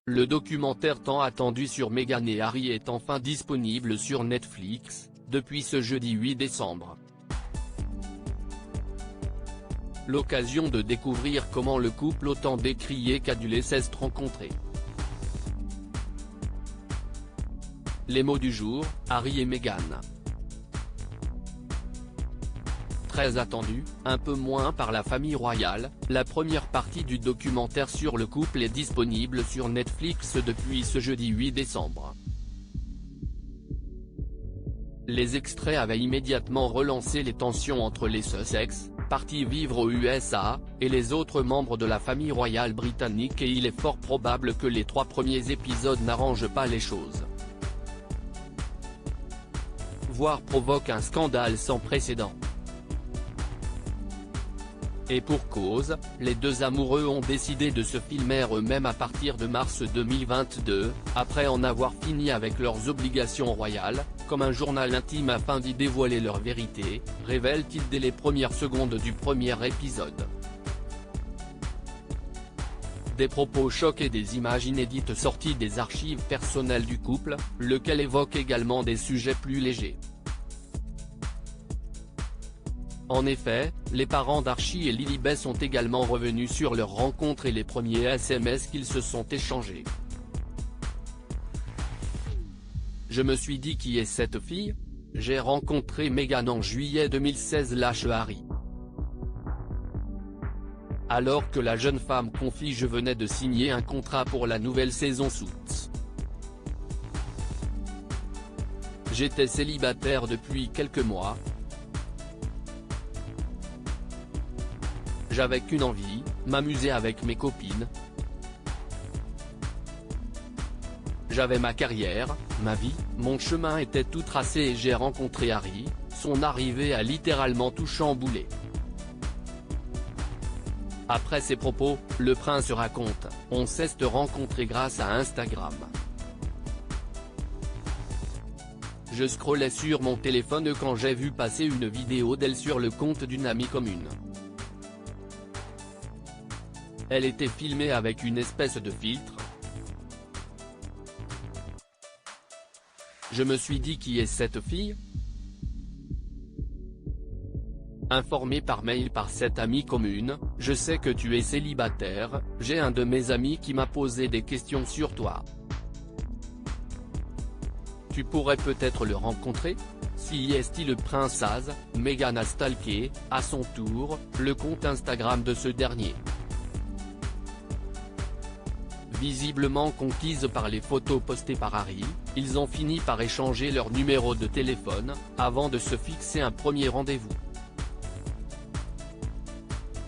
Le documentaire tant attendu sur Meghan et Harry est enfin disponible sur Netflix, depuis ce jeudi 8 décembre. L'occasion de découvrir comment le couple autant décrié qu'adulé s'est rencontré. Les mots du jour, Harry et Meghan. Très attendu, un peu moins par la famille royale, la première partie du documentaire sur le couple est disponible sur Netflix depuis ce jeudi 8 décembre. Les extraits avaient immédiatement relancé les tensions entre les Sussex, partis vivre aux USA, et les autres membres de la famille royale britannique et il est fort probable que les 3 premiers épisodes n'arrangent pas les choses. Voire provoquent un scandale sans précédent. Et pour cause, les deux amoureux ont décidé de se filmer eux-mêmes à partir de mars 2022, après en avoir fini avec leurs obligations royales, comme un journal intime afin d'y dévoiler leur vérité, révèle-t-il dès les premières secondes du premier épisode. Des propos chocs et des images inédites sorties des archives personnelles du couple, lequel évoque également des sujets plus légers. En effet, les parents d'Archie et Lilibet sont également revenus sur leur rencontre et les premiers SMS qu'ils se sont échangés. Je me suis dit qui est cette fille ? J'ai rencontré Meghan en juillet 2016 lâche Harry. Alors que la jeune femme confie je venais de signer un contrat pour la nouvelle saison Suits. J'étais célibataire depuis quelques mois. J'avais qu'une envie, m'amuser avec mes copines. J'avais ma carrière, ma vie, mon chemin était tout tracé et j'ai rencontré Harry, son arrivée a littéralement tout chamboulé. Après ces propos, le prince raconte, on s'est rencontré grâce à Instagram. Je scrollais sur mon téléphone quand j'ai vu passer une vidéo d'elle sur le compte d'une amie commune. Elle était filmée avec une espèce de filtre. Je me suis dit qui est cette fille ? Informé par mail par cette amie commune, je sais que tu es célibataire, j'ai un de mes amis qui m'a posé des questions sur toi. Tu pourrais peut-être le rencontrer ? Si est le prince Has, Meghan a stalké, à son tour, le compte Instagram de ce dernier. Visiblement conquise par les photos postées par Harry, ils ont fini par échanger leur numéro de téléphone, avant de se fixer un premier rendez-vous.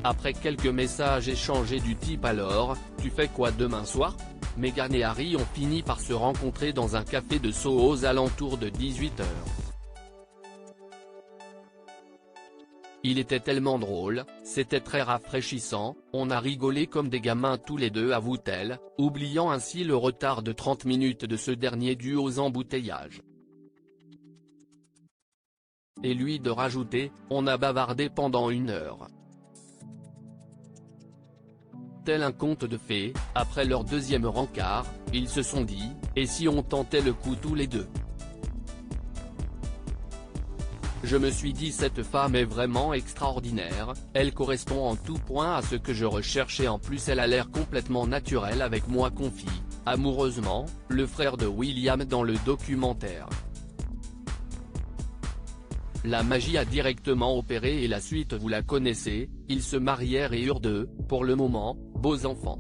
Après quelques messages échangés du type alors, tu fais quoi demain soir ? Meghan et Harry ont fini par se rencontrer dans un café de Soho aux alentours de 18h. Il était tellement drôle, c'était très rafraîchissant, on a rigolé comme des gamins tous les deux avoue-t-elle, oubliant ainsi le retard de 30 minutes de ce dernier dû aux embouteillages. Et lui de rajouter, on a bavardé pendant 1 heure. Tel un conte de fées, après leur deuxième rencard, ils se sont dit, et si on tentait le coup tous les deux ? Je me suis dit cette femme est vraiment extraordinaire, elle correspond en tout point à ce que je recherche et en plus elle a l'air complètement naturelle avec moi confie, amoureusement, le frère de William dans le documentaire. La magie a directement opéré et la suite vous la connaissez, ils se marièrent et eurent 2, pour le moment, beaux enfants.